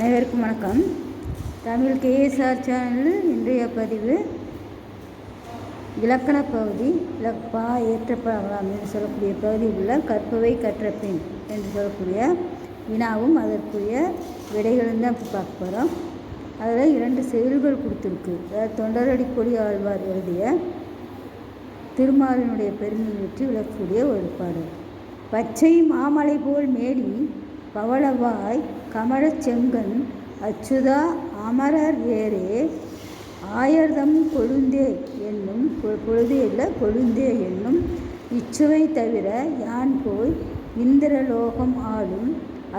அனைவருக்கும் வணக்கம். தமிழ் கேஎஸ்ஆர் சேனலில் இன்றைய பதிவு இலக்கண பகுதி இலப்பா ஏற்றப்படலாம் என்று சொல்லக்கூடிய பகுதியில் உள்ள கற்பவை கற்ற பின் என்று சொல்லக்கூடிய வினாவும் அதற்குரிய விடைகளும் தான் இப்போ பார்க்க போகிறோம். அதில் 2 செயல்கள் கொடுத்துருக்கு. அதாவது தொண்டரடிப்பொடி ஆழ்வார் எழுதிய திருமாலினுடைய பெருமை பற்றி விளக்கக்கூடிய ஒரு பாடல். பச்சை மாமலை போல் மேனி பவளவாய் கமழச் செங்கண் அச்சுதா அமரர் ஏரே ஆயர்தம் கொழுந்தே என்னும் பொழுதே இல்லை கொழுந்தே என்னும் இச்சுவை தவிர யான் போய் இந்திரலோகம் ஆளும்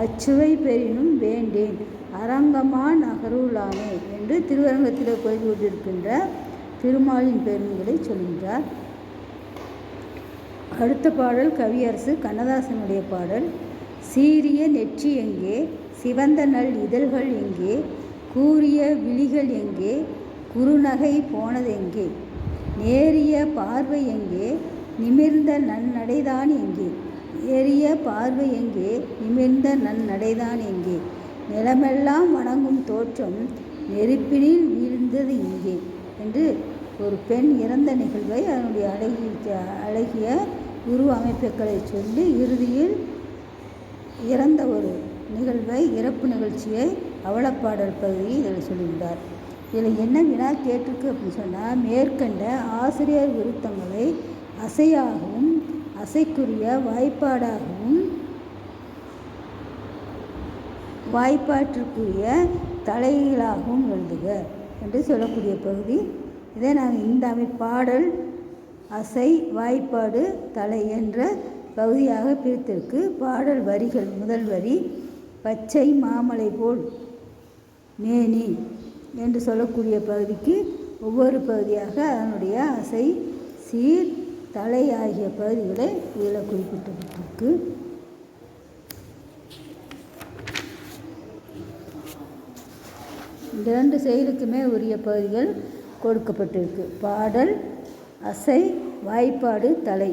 அச்சுவை பெறினும் வேண்டேன் அரங்கமா நகருளானே என்று திருவரங்கத்தில் கோயில் கொண்டிருக்கின்ற திருமாலின் பெருமைகளை சொல்கின்றார். அடுத்த பாடல் கவியரசு கண்ணதாசனுடைய பாடல். சீரிய நெற்றி எங்கே, சிவந்த நல் இதழ்கள் எங்கே, கூரிய விழிகள் எங்கே, குறுநகை போனதெங்கே, நேரிய பார்வை எங்கே, நிமிர்ந்த நன்னடைதான் எங்கே, ஏறிய பார்வை எங்கே, நிமிர்ந்த நன்னடைதான் எங்கே, நிலமெல்லாம் வணங்கும் தோற்றம் நெருப்பினில் வீழ்ந்தது இங்கே என்று ஒரு பெண் இறந்த நிகழ்வை அதனுடைய அழகிய உருவ அமைப்புகளை சொல்லி இறுதியில் இறந்த ஒரு நிகழ்வை இறப்பு நிகழ்ச்சியை அவலப்பாடல் பகுதியில் இதில் சொல்லியிருந்தார். இதில் என்ன வினா கேட்டிருக்கு அப்படின்னு சொன்னால், மேற்கண்ட ஆசிரியர் விருத்தங்களை அசையாகவும் அசைக்குரிய வாய்ப்பாடாகவும் வாய்ப்பாட்டிற்குரிய தலைகளாகவும் எழுதுக என்று சொல்லக்கூடிய பகுதி. இதை நாங்கள் இந்த பாடல் அசை வாய்ப்பாடு தலை என்ற பகுதியாக பிரித்திருக்கு. பாடல் வரிகள். முதல் வரி பச்சை மாமலை போல் மேனி என்று சொல்லக்கூடிய பகுதிக்கு ஒவ்வொரு பகுதியாக அதனுடைய அசை சீர் தலை ஆகிய பகுதிகளை இதில் குறிப்பிட்டிருக்கு. இந்த 2 செயலுக்குமே உரிய பகுதிகள் கொடுக்கப்பட்டிருக்கு. பாடல் அசை வாய்ப்பாடு தலை.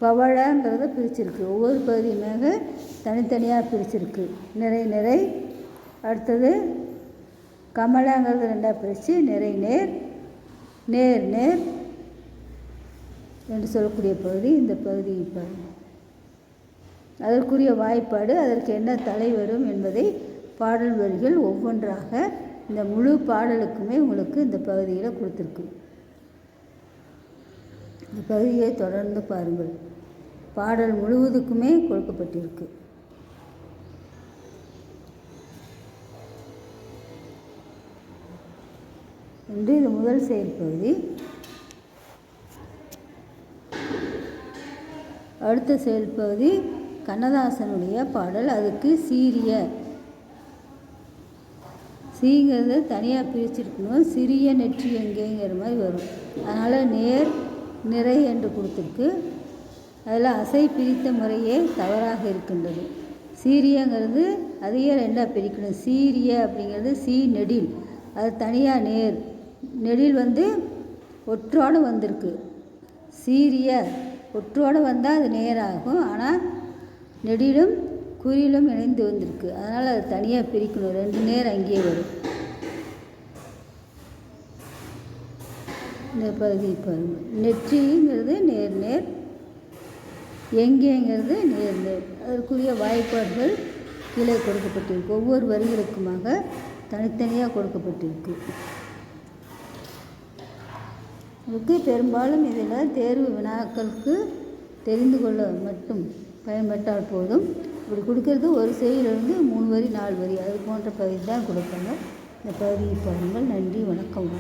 பவழங்கிறத பிரிச்சிருக்கு. ஒவ்வொரு பகுதியுமாக தனித்தனியாக பிரிச்சிருக்கு. நிறை நிறை. அடுத்தது கமலங்கிறது 2ஆக பிரித்து நிறை நேர் நேர் நேர் என்று சொல்லக்கூடிய பகுதி இந்த பகுதி. அதற்குரிய வாய்ப்பாடு, அதற்கு என்ன தலை வரும் என்பதை பாடல் வரிகள் ஒவ்வொன்றாக இந்த முழு பாடலுக்குமே உங்களுக்கு இந்த பகுதியில் கொடுத்துருக்கு. இந்த பகுதியை தொடர்ந்து பாருங்கள். பாடல் முழுவதுக்குமே கொடுக்கப்பட்டிருக்கு. என்று இது முதல் செயல் பகுதி. அடுத்த செயல் பகுதி கண்ணதாசனுடைய பாடல். அதுக்கு சீரிய சீங்கிறது தனியாக பிரிச்சிருக்கணும். சிறிய நெற்றி எங்கேங்கிற மாதிரி வரும். அதனால் நேர் நிறை என்று கொடுத்துருக்கு. அதில் அசை பிரித்த முறையே தவறாக இருக்கின்றது. சீரியங்கிறது அதையே 2ஆக பிரிக்கணும். சீரிய அப்படிங்கிறது சி நெடில், அது தனியாக நேர். நெடில் ஒற்றோடு வந்திருக்கு. சீரிய ஒற்றோடு வந்தால் அது நேராகும். ஆனால் நெடிலும் குறியிலும் இணைந்து வந்திருக்கு. அதனால் அது தனியாக பிரிக்கணும். 2 நேர் அங்கேயே வரும். இந்த பகுதி பாருங்கள். நெற்றிங்கிறது நேர் நேர், எங்கேங்கிறது நேர் நேர். அதற்குரிய வாய்ப்பாடுகள் கீழே கொடுக்கப்பட்டிருக்கு. ஒவ்வொரு வரிகளுக்குமாக தனித்தனியாக கொடுக்கப்பட்டிருக்கு. இதுக்கு பெரும்பாலும் இதில் தேர்வு வினாக்களுக்கு தெரிந்து கொள்ள மட்டும் பயன்பட்டால் போதும். இப்படி கொடுக்கறது ஒரு செயலிலிருந்து 3 வரி 4 வரி அது போன்ற பகுதி தான் கொடுப்பாங்க. இந்த பகுதியை பாருங்கள். நன்றி, வணக்கம்.